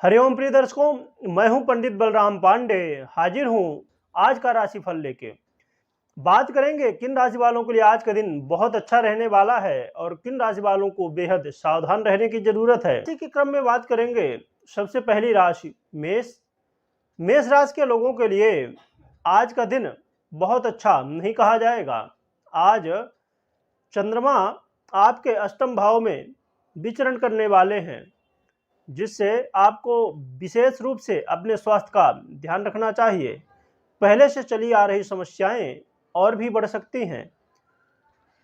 हरिओम प्रिय दर्शकों, मैं हूं पंडित बलराम पांडे। हाजिर हूं आज का राशिफल लेके। बात करेंगे किन राशि वालों के लिए आज का दिन बहुत अच्छा रहने वाला है और किन राशि वालों को बेहद सावधान रहने की जरूरत है। इसी के क्रम में बात करेंगे सबसे पहली राशि मेष। मेष राशि के लोगों के लिए आज का दिन बहुत अच्छा नहीं कहा जाएगा। आज चंद्रमा आपके अष्टम भाव में विचरण करने वाले हैं, जिससे आपको विशेष रूप से अपने स्वास्थ्य का ध्यान रखना चाहिए। पहले से चली आ रही समस्याएं और भी बढ़ सकती हैं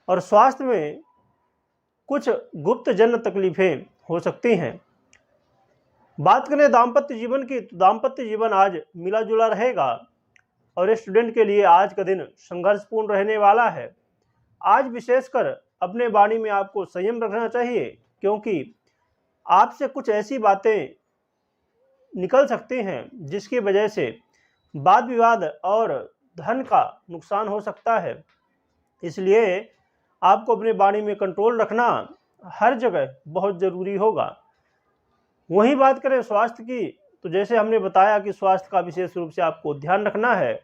और स्वास्थ्य में कुछ गुप्त जन्य तकलीफें हो सकती हैं। बात करें दाम्पत्य जीवन की, तो दाम्पत्य जीवन आज मिला जुला रहेगा और स्टूडेंट के लिए आज का दिन संघर्षपूर्ण रहने वाला है। आज विशेषकर अपने वाणी में आपको संयम रखना चाहिए, क्योंकि आपसे कुछ ऐसी बातें निकल सकती हैं जिसकी वजह से वाद विवाद और धन का नुकसान हो सकता है। इसलिए आपको अपने वाणी में कंट्रोल रखना हर जगह बहुत ज़रूरी होगा। वहीं बात करें स्वास्थ्य की, तो जैसे हमने बताया कि स्वास्थ्य का विशेष रूप से आपको ध्यान रखना है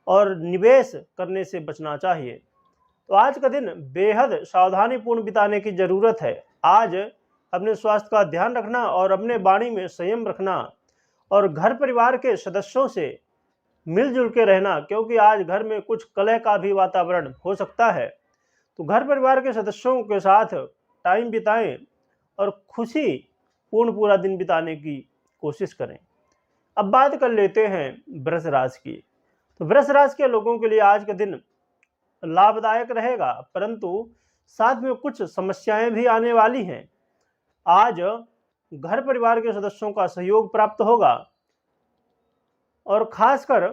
और निवेश करने से बचना चाहिए। तो आज का दिन बेहद सावधानीपूर्ण बिताने की ज़रूरत है। आज अपने स्वास्थ्य का ध्यान रखना और अपने वाणी में संयम रखना और घर परिवार के सदस्यों से मिलजुल के रहना, क्योंकि आज घर में कुछ कलह का भी वातावरण हो सकता है। तो घर परिवार के सदस्यों के साथ टाइम बिताएं और खुशी पूर्ण पूरा दिन बिताने की कोशिश करें। अब बात कर लेते हैं वृष राशि की। तो वृष राशि के लोगों के लिए आज का दिन लाभदायक रहेगा, परंतु साथ में कुछ समस्याएं भी आने वाली हैं। आज घर परिवार के सदस्यों का सहयोग प्राप्त होगा और खासकर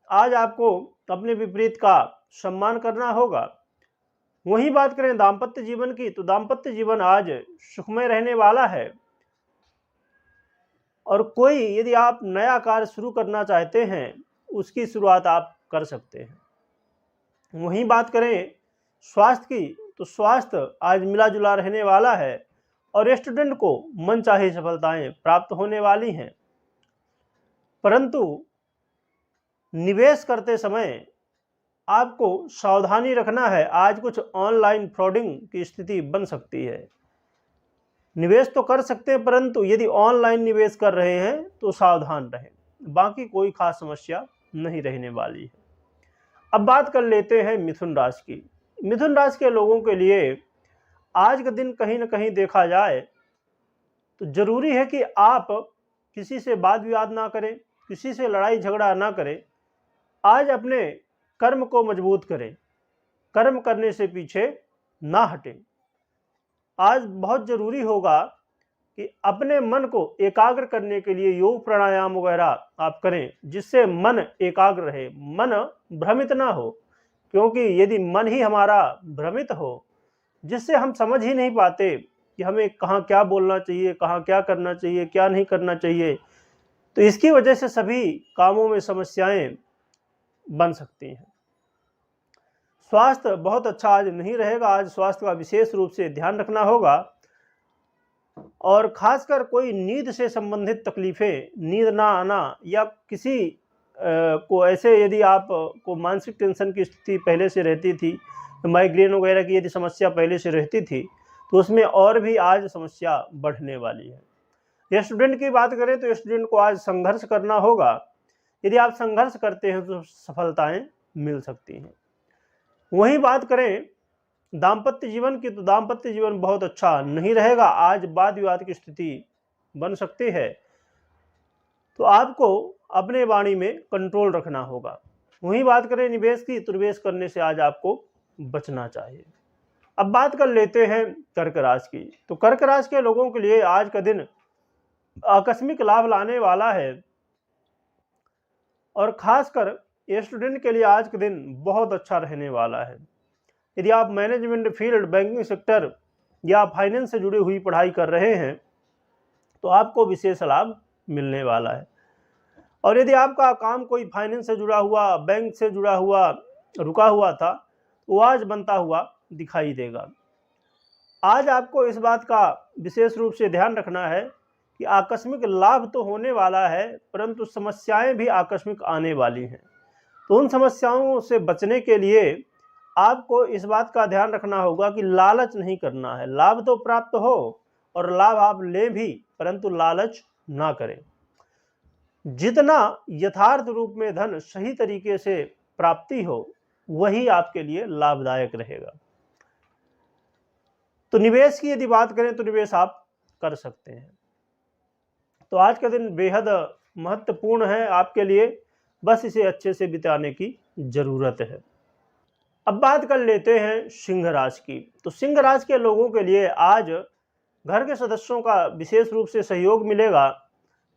आज आपको अपने विपरीत का सम्मान करना होगा। वहीं बात करें दाम्पत्य जीवन की, तो दाम्पत्य जीवन आज सुखमय रहने वाला है और कोई यदि आप नया कार्य शुरू करना चाहते हैं, उसकी शुरुआत आप कर सकते हैं। वहीं बात करें स्वास्थ्य की, तो स्वास्थ्य आज मिला जुला रहने वाला है और स्टूडेंट को मनचाही सफलताएं प्राप्त होने वाली हैं, परंतु निवेश करते समय आपको सावधानी रखना है। आज कुछ ऑनलाइन फ्रॉडिंग की स्थिति बन सकती है। निवेश तो कर सकते हैं, परंतु यदि ऑनलाइन निवेश कर रहे हैं तो सावधान रहें। बाकी कोई खास समस्या नहीं रहने वाली है। अब बात कर लेते हैं मिथुन राशि की। मिथुन राशि के लोगों के लिए आज का दिन कहीं ना कहीं देखा जाए तो जरूरी है कि आप किसी से वाद विवाद ना करें, किसी से लड़ाई झगड़ा ना करें। आज अपने कर्म को मजबूत करें, कर्म करने से पीछे ना हटें। आज बहुत जरूरी होगा कि अपने मन को एकाग्र करने के लिए योग प्राणायाम वगैरह आप करें, जिससे मन एकाग्र रहे, मन भ्रमित ना हो। क्योंकि यदि मन ही हमारा भ्रमित हो, जिससे हम समझ ही नहीं पाते कि हमें कहाँ क्या बोलना चाहिए, कहाँ क्या करना चाहिए, क्या नहीं करना चाहिए, तो इसकी वजह से सभी कामों में समस्याएं बन सकती हैं। स्वास्थ्य बहुत अच्छा आज नहीं रहेगा। आज स्वास्थ्य का विशेष रूप से ध्यान रखना होगा और खासकर कोई नींद से संबंधित तकलीफें, नींद ना आना या किसी को ऐसे यदि आप को मानसिक टेंशन की स्थिति पहले से रहती थी, माइग्रेन वगैरह की यदि समस्या पहले से रहती थी, तो उसमें और भी आज समस्या बढ़ने वाली है। ये स्टूडेंट की बात करें तो स्टूडेंट को आज संघर्ष करना होगा। यदि आप संघर्ष करते हैं तो सफलताएं मिल सकती हैं। वहीं बात करें दाम्पत्य जीवन की, तो दाम्पत्य जीवन बहुत अच्छा नहीं रहेगा। आज वाद विवाद की स्थिति बन सकती है, तो आपको अपने वाणी में कंट्रोल रखना होगा। वहीं बात करें निवेश की, तो निवेश करने से आज आपको बचना चाहिए। अब बात कर लेते हैं कर्क राशि की। तो कर्क राशि के लोगों के लिए आज का दिन आकस्मिक लाभ लाने वाला है और खासकर स्टूडेंट के लिए आज का दिन बहुत अच्छा रहने वाला है। यदि आप मैनेजमेंट फील्ड, बैंकिंग सेक्टर या फाइनेंस से जुड़ी हुई पढ़ाई कर रहे हैं तो आपको विशेष लाभ मिलने वाला है। और यदि आपका काम कोई फाइनेंस से जुड़ा हुआ, बैंक से जुड़ा हुआ रुका हुआ था, वो आज बनता हुआ दिखाई देगा। आज आपको इस बात का विशेष रूप से ध्यान रखना है कि आकस्मिक लाभ तो होने वाला है, परंतु समस्याएं भी आकस्मिक आने वाली हैं। तो उन समस्याओं से बचने के लिए आपको इस बात का ध्यान रखना होगा कि लालच नहीं करना है। लाभ तो प्राप्त हो और लाभ आप लें भी, परंतु लालच ना करें। जितना यथार्थ रूप में धन सही तरीके से प्राप्ति हो, वही आपके लिए लाभदायक रहेगा। तो निवेश की यदि बात करें तो निवेश आप कर सकते हैं। तो आज का दिन बेहद महत्वपूर्ण है आपके लिए, बस इसे अच्छे से बिताने की जरूरत है। अब बात कर लेते हैं सिंह राशि की। तो सिंह राशि के लोगों के लिए आज घर के सदस्यों का विशेष रूप से सहयोग मिलेगा।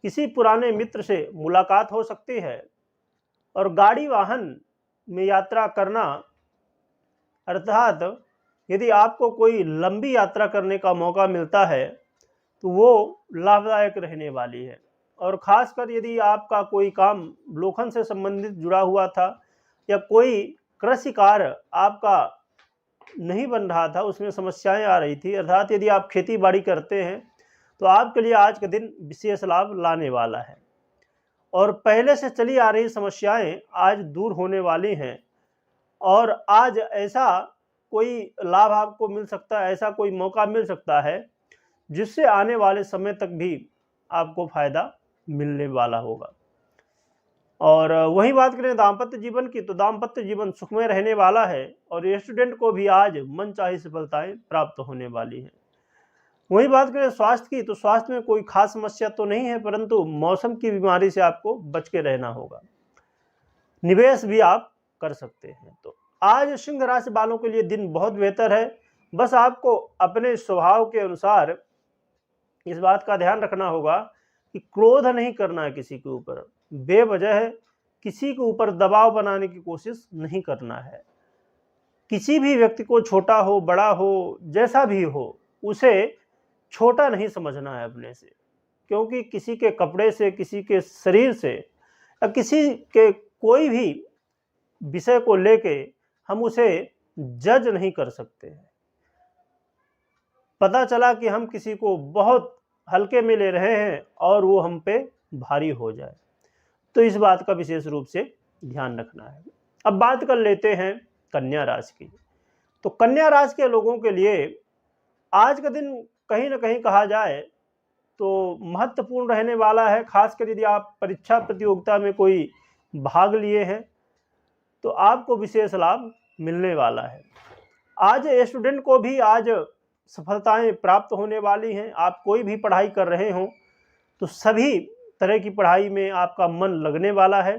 किसी पुराने मित्र से मुलाकात हो सकती है और गाड़ी वाहन में यात्रा करना, अर्थात यदि आपको कोई लंबी यात्रा करने का मौका मिलता है तो वो लाभदायक रहने वाली है। और खासकर यदि आपका कोई काम लोखंड से संबंधित जुड़ा हुआ था या कोई कृषि कार्य आपका नहीं बन रहा था, उसमें समस्याएं आ रही थी, अर्थात यदि आप खेती बाड़ी करते हैं तो आपके लिए आज का दिन विशेष लाभ लाने वाला है। और पहले से चली आ रही समस्याएं आज दूर होने वाली हैं और आज ऐसा कोई लाभ आपको मिल सकता है, ऐसा कोई मौका मिल सकता है जिससे आने वाले समय तक भी आपको फायदा मिलने वाला होगा। और वही बात करें दाम्पत्य जीवन की, तो दाम्पत्य जीवन सुखमय रहने वाला है और स्टूडेंट को भी आज मनचाही सफलताएं प्राप्त होने वाली हैं। वही बात करें स्वास्थ्य की, तो स्वास्थ्य में कोई खास समस्या तो नहीं है, परंतु मौसम की बीमारी से आपको बच के रहना होगा। निवेश भी आप कर सकते हैं। तो आज सिंह राशि वालों के लिए दिन बहुत बेहतर है। बस आपको अपने स्वभाव के अनुसार इस बात का ध्यान रखना होगा कि क्रोध नहीं करना है किसी के ऊपर, बेवजह किसी के ऊपर दबाव बनाने की कोशिश नहीं करना है। किसी भी व्यक्ति को, छोटा हो बड़ा हो जैसा भी हो, उसे छोटा नहीं समझना है अपने से, क्योंकि किसी के कपड़े से, किसी के शरीर से या किसी के कोई भी विषय को लेके हम उसे जज नहीं कर सकते हैं। पता चला कि हम किसी को बहुत हल्के में ले रहे हैं और वो हम पे भारी हो जाए, तो इस बात का विशेष रूप से ध्यान रखना है। अब बात कर लेते हैं कन्या राशि की। तो कन्या राशि के लोगों के लिए आज का दिन कहीं ना कहीं कहा जाए तो महत्वपूर्ण रहने वाला है। खासकर यदि आप परीक्षा प्रतियोगिता में कोई भाग लिए हैं तो आपको विशेष लाभ मिलने वाला है। आज स्टूडेंट को भी आज सफलताएं प्राप्त होने वाली हैं। आप कोई भी पढ़ाई कर रहे हो तो सभी तरह की पढ़ाई में आपका मन लगने वाला है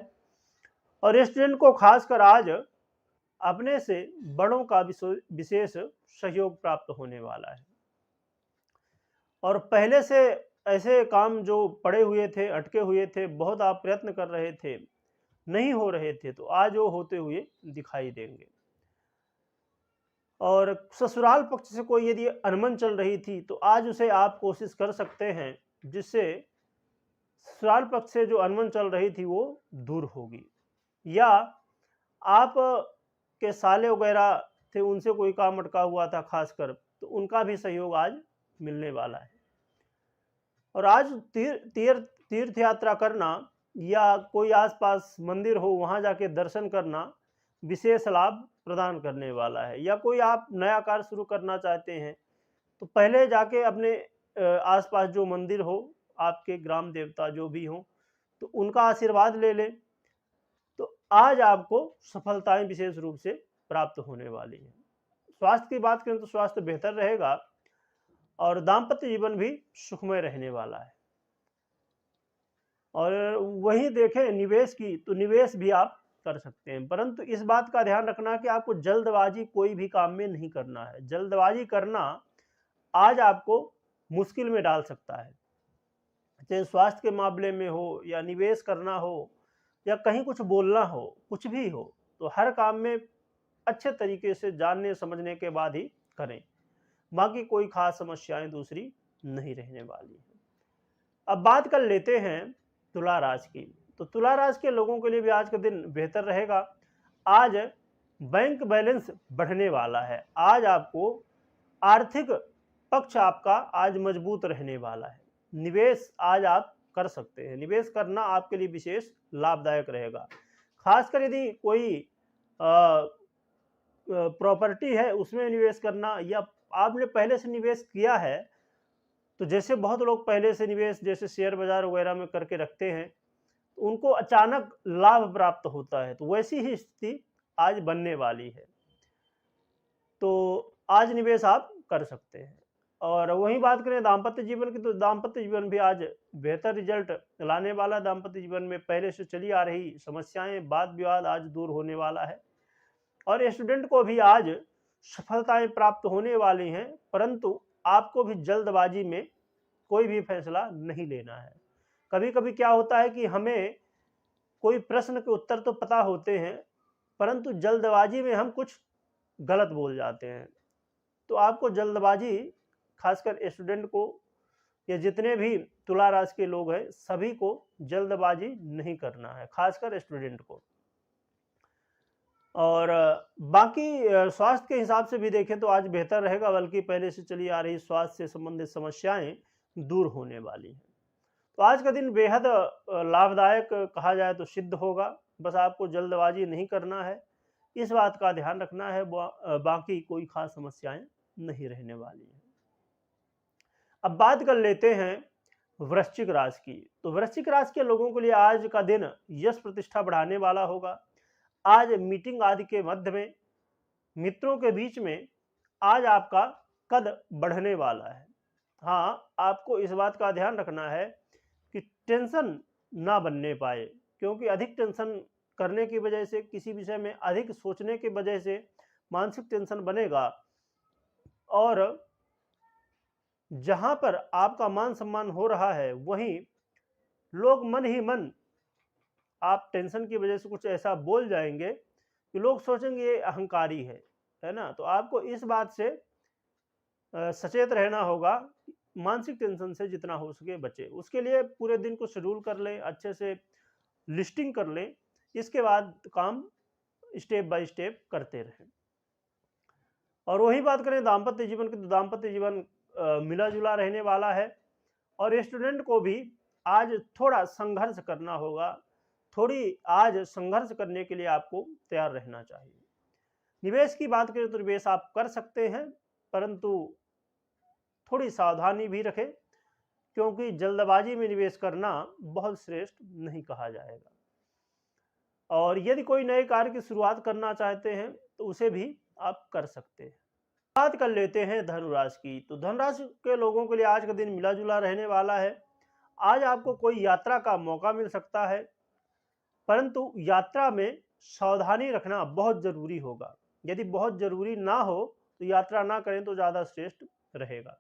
और स्टूडेंट को खासकर आज अपने से बड़ों का विशेष सहयोग प्राप्त होने वाला है। और पहले से ऐसे काम जो पड़े हुए थे, अटके हुए थे, बहुत आप प्रयत्न कर रहे थे, नहीं हो रहे थे, तो आज वो होते हुए दिखाई देंगे। और ससुराल पक्ष से कोई यदि अनबन चल रही थी तो आज उसे आप कोशिश कर सकते हैं, जिससे ससुराल पक्ष से जो अनबन चल रही थी वो दूर होगी। या आप के साले वगैरह थे, उनसे कोई काम अटका हुआ था खासकर, तो उनका भी सहयोग आज मिलने वाला है। और आज तीर्थ यात्रा करना या कोई आसपास मंदिर हो वहां जाके दर्शन करना विशेष लाभ प्रदान करने वाला है। या कोई आप नया कार्य शुरू करना चाहते हैं तो पहले जाके अपने आसपास जो मंदिर हो, आपके ग्राम देवता जो भी हो, तो उनका आशीर्वाद ले लें, तो आज आपको सफलताएं विशेष रूप से प्राप्त होने वाली हैं। स्वास्थ्य की बात करें तो स्वास्थ्य बेहतर रहेगा और दाम्पत्य जीवन भी सुखमय रहने वाला है। और वहीं देखें निवेश की, तो निवेश भी आप कर सकते हैं, परंतु इस बात का ध्यान रखना कि आपको जल्दबाजी कोई भी काम में नहीं करना है। जल्दबाजी करना आज आपको मुश्किल में डाल सकता है, चाहे स्वास्थ्य के मामले में हो या निवेश करना हो या कहीं कुछ बोलना हो, कुछ भी हो, तो हर काम में अच्छे तरीके से जानने समझने के बाद ही करें। बाकी कोई खास समस्याएं दूसरी नहीं रहने वाली है। अब बात कर लेते हैं तुला राशि की। तो तुला राशि के लोगों के लिए भी आज का दिन बेहतर रहेगा। आज बैंक बैलेंस बढ़ने वाला है। आज आपको आर्थिक पक्ष आपका आज मजबूत रहने वाला है। निवेश आज आप कर सकते हैं। निवेश करना आपके लिए विशेष लाभदायक रहेगा। खासकर यदि कोई प्रॉपर्टी है उसमें निवेश करना, या आपने पहले से निवेश किया है, तो जैसे बहुत लोग पहले से निवेश जैसे शेयर बाजार वगैरह में करके रखते हैं, तो उनको अचानक लाभ प्राप्त होता है, तो वैसी ही स्थिति आज बनने वाली है। तो आज निवेश आप कर सकते हैं। और वहीं बात करें दाम्पत्य जीवन की, तो दाम्पत्य जीवन भी आज बेहतर रिजल्ट लाने वाला। दाम्पत्य जीवन में पहले से चली आ रही समस्याएं, वाद विवाद आज दूर होने वाला है। और स्टूडेंट को भी आज सफलताएं प्राप्त होने वाली हैं, परंतु आपको भी जल्दबाजी में कोई भी फैसला नहीं लेना है। कभी कभी क्या होता है कि हमें कोई प्रश्न के उत्तर तो पता होते हैं, परंतु जल्दबाजी में हम कुछ गलत बोल जाते हैं। तो आपको जल्दबाजी, खासकर स्टूडेंट को या जितने भी तुला राशि के लोग हैं, सभी को जल्दबाजी नहीं करना है, खासकर स्टूडेंट को। और बाकी स्वास्थ्य के हिसाब से भी देखें तो आज बेहतर रहेगा, बल्कि पहले से चली आ रही स्वास्थ्य से संबंधित समस्याएं दूर होने वाली हैं। तो आज का दिन बेहद लाभदायक कहा जाए तो सिद्ध होगा। बस आपको जल्दबाजी नहीं करना है, इस बात का ध्यान रखना है। बाकी कोई खास समस्याएं नहीं रहने वाली हैं। अब बात कर लेते हैं वृश्चिक राशि की। तो वृश्चिक राशि के लोगों के लिए आज का दिन यश प्रतिष्ठा बढ़ाने वाला होगा। आज मीटिंग आदि के मध्य में, मित्रों के बीच में आज आपका कद बढ़ने वाला है। हाँ, आपको इस बात का ध्यान रखना है कि टेंशन ना बनने पाए, क्योंकि अधिक टेंशन करने की वजह से, किसी विषय में अधिक सोचने की वजह से मानसिक टेंशन बनेगा, और जहां पर आपका मान सम्मान हो रहा है वहीं लोग मन ही मन आप टेंशन की वजह से कुछ ऐसा बोल जाएंगे कि लोग सोचेंगे ये अहंकारी है ना। तो आपको इस बात से सचेत रहना होगा, मानसिक टेंशन से जितना हो सके बचे। उसके लिए पूरे दिन को शेड्यूल कर लें, अच्छे से लिस्टिंग कर लें, इसके बाद काम स्टेप बाय स्टेप करते रहें। और वही बात करें दाम्पत्य जीवन की, तो दाम्पत्य जीवन मिला जुला रहने वाला है। और स्टूडेंट को भी आज थोड़ा संघर्ष करना होगा, थोड़ी आज संघर्ष करने के लिए आपको तैयार रहना चाहिए। निवेश की बात करें तो निवेश आप कर सकते हैं, परंतु थोड़ी सावधानी भी रखें, क्योंकि जल्दबाजी में निवेश करना बहुत श्रेष्ठ नहीं कहा जाएगा। और यदि कोई नए कार्य की शुरुआत करना चाहते हैं तो उसे भी आप कर सकते हैं। बात कर लेते हैं धनुराशि की। तो धनुराशि के लोगों के लिए आज का दिन मिला जुला रहने वाला है। आज आपको कोई यात्रा का मौका मिल सकता है, परंतु यात्रा में सावधानी रखना बहुत जरूरी होगा। यदि बहुत जरूरी ना हो तो यात्रा ना करें तो ज्यादा श्रेष्ठ रहेगा।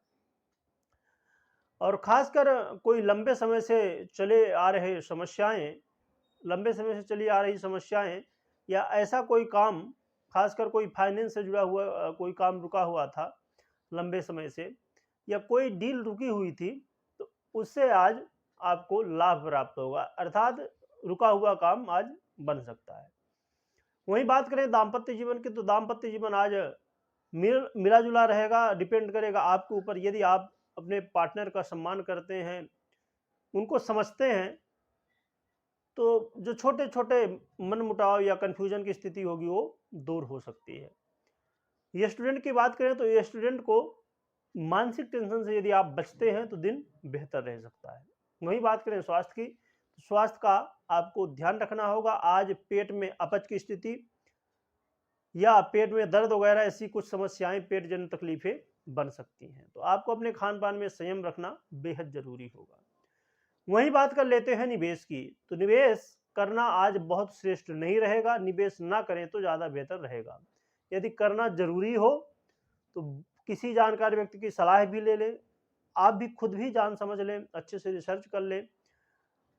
और खासकर कोई लंबे समय से चले आ रहे समस्याएं, लंबे समय से चली आ रही समस्याएं, या ऐसा कोई काम, खासकर कोई फाइनेंस से जुड़ा हुआ कोई काम रुका हुआ था लंबे समय से, या कोई डील रुकी हुई थी, तो उससे आज आपको लाभ प्राप्त होगा, अर्थात रुका हुआ काम आज बन सकता है। वहीं बात करें दाम्पत्य जीवन की, तो दाम्पत्य जीवन आज मिला जुला रहेगा। डिपेंड करेगा आपके ऊपर। यदि आप अपने पार्टनर का सम्मान करते हैं, उनको समझते हैं, तो जो छोटे छोटे मनमुटाव या कन्फ्यूजन की स्थिति होगी वो दूर हो सकती है। ये स्टूडेंट की बात करें तो ये स्टूडेंट को मानसिक टेंशन से यदि आप बचते हैं तो दिन बेहतर रह सकता है। वहीं बात करें स्वास्थ्य की, तो स्वास्थ्य का आपको ध्यान रखना होगा। आज पेट में अपच की स्थिति या पेट में दर्द वगैरह ऐसी कुछ समस्याएं, पेट जन्य तकलीफें बन सकती हैं, तो आपको अपने खान पान में संयम रखना बेहद जरूरी होगा। वहीं बात कर लेते हैं निवेश की। तो निवेश करना आज बहुत श्रेष्ठ नहीं रहेगा, निवेश ना करें तो ज़्यादा बेहतर रहेगा। यदि करना जरूरी हो तो किसी जानकार व्यक्ति की सलाह भी ले लें, आप भी खुद भी जान समझ लें, अच्छे से रिसर्च कर लें,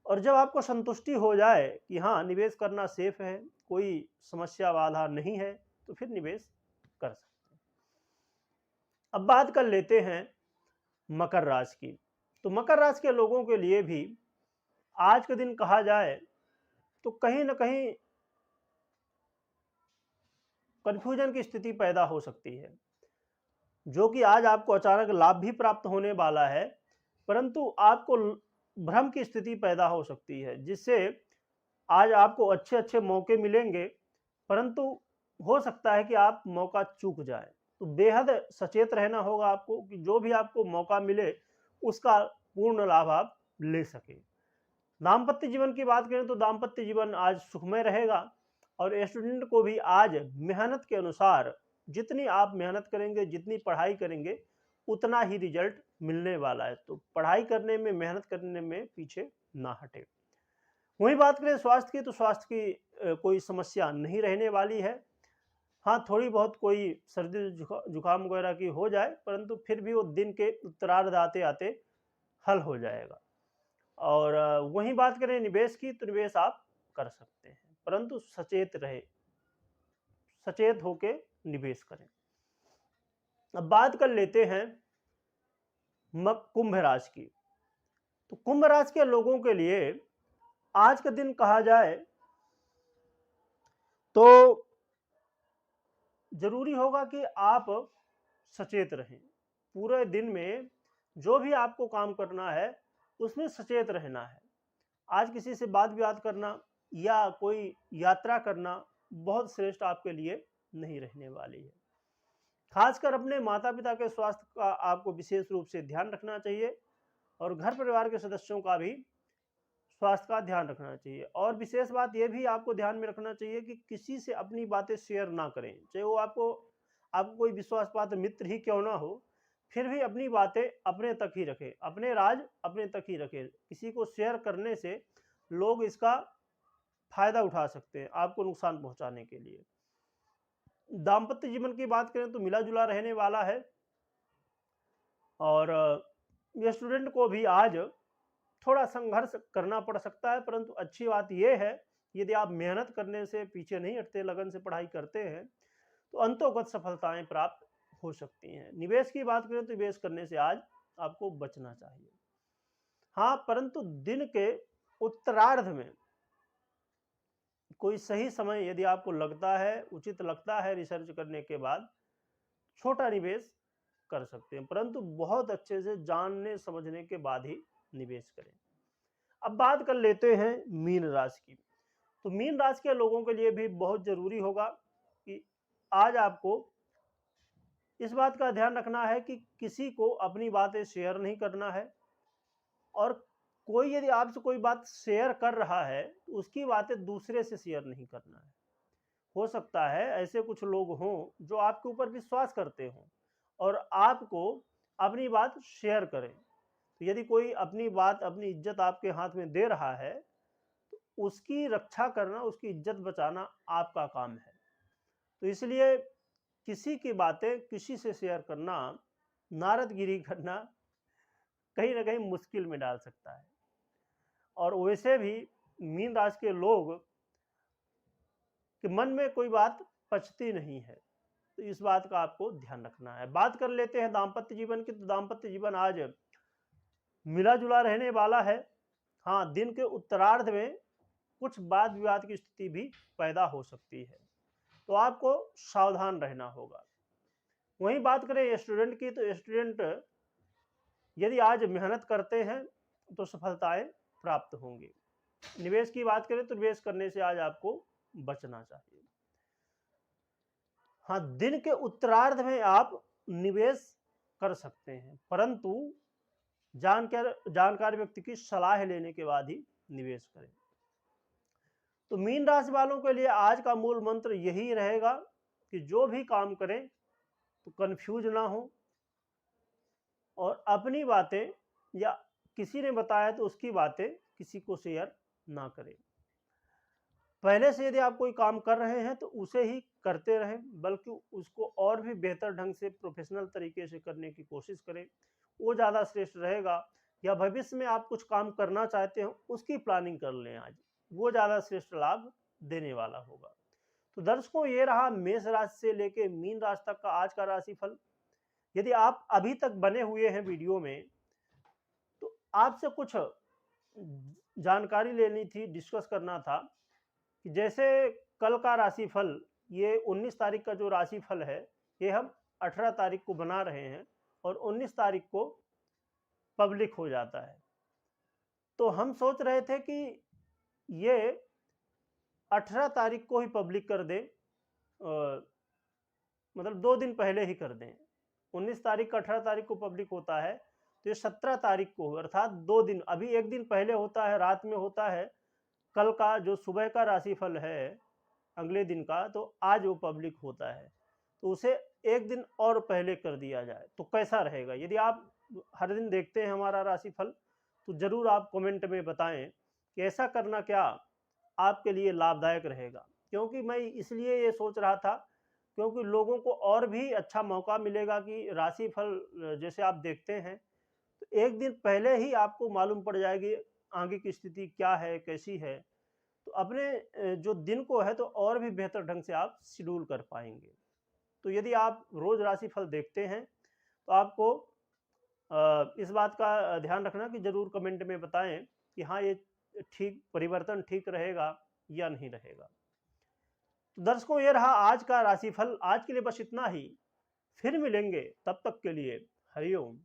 और जब आपको संतुष्टि हो जाए कि हाँ निवेश करना सेफ है, कोई समस्या बाधा नहीं है, तो फिर निवेश कर सकते हैं। अब बात कर लेते हैं मकर राशि की। तो मकर राशि के लोगों के लिए भी आज के दिन कहा जाए तो कहीं ना कहीं कंफ्यूजन की स्थिति पैदा हो सकती है, जो कि आज आपको अचानक लाभ भी प्राप्त होने वाला है, परंतु आपको भ्रम की स्थिति पैदा हो सकती है, जिससे आज आपको अच्छे-अच्छे मौके मिलेंगे, परंतु हो सकता है कि आप मौका चूक जाएँ। तो बेहद सचेत रहना होगा आपको कि जो भी आपको मौका मिले, उसका पूर्ण लाभ आप ले सकें। दाम्पत्य जीवन की बात करें तो दाम्पत्य जीवन आज सुखमय रहेगा और स्टूडेंट को भी आज मेहनत के अनुसार जितनी आप मेहनत करेंगे, जितनी पढ़ाई करेंगे, उतना ही रिजल्ट मिलने वाला है। तो पढ़ाई करने में, मेहनत करने में पीछे ना हटें। वहीं बात करें स्वास्थ्य की, तो स्वास्थ्य की कोई समस्या नहीं रहने वाली है। हाँ, थोड़ी बहुत कोई सर्दी जुकाम वगैरह की हो जाए, परंतु फिर भी वो दिन के उत्तरार्ध आते-आते हल हो जाएगा। और वहीं बात करें निवेश की, तो निवेश आप कर सकते हैं, परंतु सचेत होके निवेश करें। अब बात कर लेते हैं कुंभ राशि की। तो कुंभ राशि के लोगों के लिए आज का दिन कहा जाए तो जरूरी होगा कि आप सचेत रहें। पूरे दिन में जो भी आपको काम करना है, उसमें सचेत रहना है। आज किसी से बात विवाद करना या कोई यात्रा करना बहुत श्रेष्ठ आपके लिए नहीं रहने वाली है। खासकर अपने माता पिता के स्वास्थ्य का आपको विशेष रूप से ध्यान रखना चाहिए और घर परिवार के सदस्यों का भी स्वास्थ्य का ध्यान रखना चाहिए। और विशेष बात यह भी आपको ध्यान में रखना चाहिए कि किसी से अपनी बातें शेयर ना करें, चाहे वो आपको कोई विश्वास पात्र मित्र ही क्यों ना हो, फिर भी अपनी बातें अपने तक ही रखें, अपने राज अपने तक ही रखें। किसी को शेयर करने से लोग इसका फायदा उठा सकते हैं आपको नुकसान पहुंचाने के लिए। दाम्पत्य जीवन की बात करें तो मिला जुला रहने वाला है और ये स्टूडेंट को भी आज थोड़ा संघर्ष करना पड़ सकता है, परंतु अच्छी बात यह है यदि आप मेहनत करने से पीछे नहीं हटते, लगन से पढ़ाई करते हैं, तो अंतोगत सफलताएं प्राप्त हो सकती हैं। निवेश की बात करें तो निवेश करने से आज आपको बचना चाहिए। हाँ, परंतु दिन के उत्तरार्ध में कोई सही समय यदि आपको लगता है, उचित लगता है, रिसर्च करने के बाद छोटा निवेश कर सकते हैं, परंतु बहुत अच्छे से जानने समझने के बाद ही निवेश करें। अब बात कर लेते हैं मीन राशि की। तो मीन राशि के लोगों के लिए भी बहुत जरूरी होगा कि आज आपको इस बात का ध्यान रखना है कि किसी को अपनी बातें शेयर नहीं करना है और कोई यदि आपसे कोई बात शेयर कर रहा है तो उसकी बातें दूसरे से शेयर नहीं करना है। हो सकता है ऐसे कुछ लोग हों जो आपके ऊपर विश्वास करते हों और आपको अपनी बात शेयर करें। तो यदि कोई अपनी बात, अपनी इज्जत आपके हाथ में दे रहा है तो उसकी रक्षा करना, उसकी इज्जत बचाना आपका काम है। तो इसलिए किसी की बातें किसी से शेयर करना, नारदगिरी करना कहीं ना कहीं मुश्किल में डाल सकता है। और वैसे भी मीन राशि के लोग के मन में कोई बात पचती नहीं है, तो इस बात का आपको ध्यान रखना है। बात कर लेते हैं दाम्पत्य जीवन की। तो दाम्पत्य जीवन आज मिला जुला रहने वाला है। हाँ, दिन के उत्तरार्ध में कुछ वाद विवाद की स्थिति भी पैदा हो सकती है, तो आपको सावधान रहना होगा। वहीं बात करें स्टूडेंट की, तो स्टूडेंट यदि आज मेहनत करते हैं तो सफलताएं प्राप्त होंगी। निवेश की बात करें तो निवेश करने से आज आपको बचना चाहिए। हाँ, दिन के उत्तरार्ध में आप निवेश कर सकते हैं, परंतु जानकार व्यक्ति की सलाह लेने के बाद ही निवेश करें। तो मीन राशि वालों के लिए आज का मूल मंत्र यही रहेगा कि जो भी काम करें तो कंफ्यूज ना हो और अपनी बातें या किसी ने बताया तो उसकी बातें किसी को शेयर ना करें। पहले से यदि आप कोई काम कर रहे हैं तो उसे ही करते रहें, बल्कि उसको और भी बेहतर ढंग से प्रोफेशनल तरीके से करने की कोशिश करें, वो ज़्यादा श्रेष्ठ रहेगा। या भविष्य में आप कुछ काम करना चाहते हो उसकी प्लानिंग कर लें आज, वो ज़्यादा श्रेष्ठ लाभ देने वाला होगा। तो दर्शकों, ये रहा मेष राशि से लेके मीन राशि तक का आज का राशिफल। यदि आप अभी तक बने हुए हैं वीडियो में तो आपसे कुछ जानकारी लेनी थी, डिस्कस करना था कि जैसे कल का राशिफल, ये 19 तारीख का जो राशिफल है ये हम 18 तारीख को बना रहे हैं और 19 तारीख को पब्लिक हो जाता है। तो हम सोच रहे थे कि ये 18 तारीख को ही पब्लिक कर दें, मतलब 2 दिन पहले ही कर दें। 19 तारीख का 18 तारीख को पब्लिक होता है, तो ये 17 तारीख को अर्थात 2 दिन, अभी 1 दिन पहले होता है, रात में होता है। कल का जो सुबह का राशिफल है, अगले दिन का, तो आज वो पब्लिक होता है। तो उसे 1 दिन और पहले कर दिया जाए तो कैसा रहेगा? यदि आप हर दिन देखते हैं हमारा राशिफल, तो ज़रूर आप कमेंट में बताएँ कि ऐसा करना क्या आपके लिए लाभदायक रहेगा। क्योंकि मैं इसलिए ये सोच रहा था, क्योंकि लोगों को और भी अच्छा मौका मिलेगा कि राशिफल जैसे आप देखते हैं, तो 1 दिन पहले ही आपको मालूम पड़ जाएगी आगे की स्थिति क्या है, कैसी है। तो अपने जो दिन को है तो और भी बेहतर ढंग से आप शेड्यूल कर पाएँगे। तो यदि आप रोज़ राशिफल देखते हैं, तो आपको इस बात का ध्यान रखना कि ज़रूर कमेंट में बताएँ कि हाँ, ये ठीक परिवर्तन ठीक रहेगा या नहीं रहेगा। तो दर्शकों, ये रहा आज का राशिफल। आज के लिए बस इतना ही। फिर मिलेंगे, तब तक के लिए हरि ओम।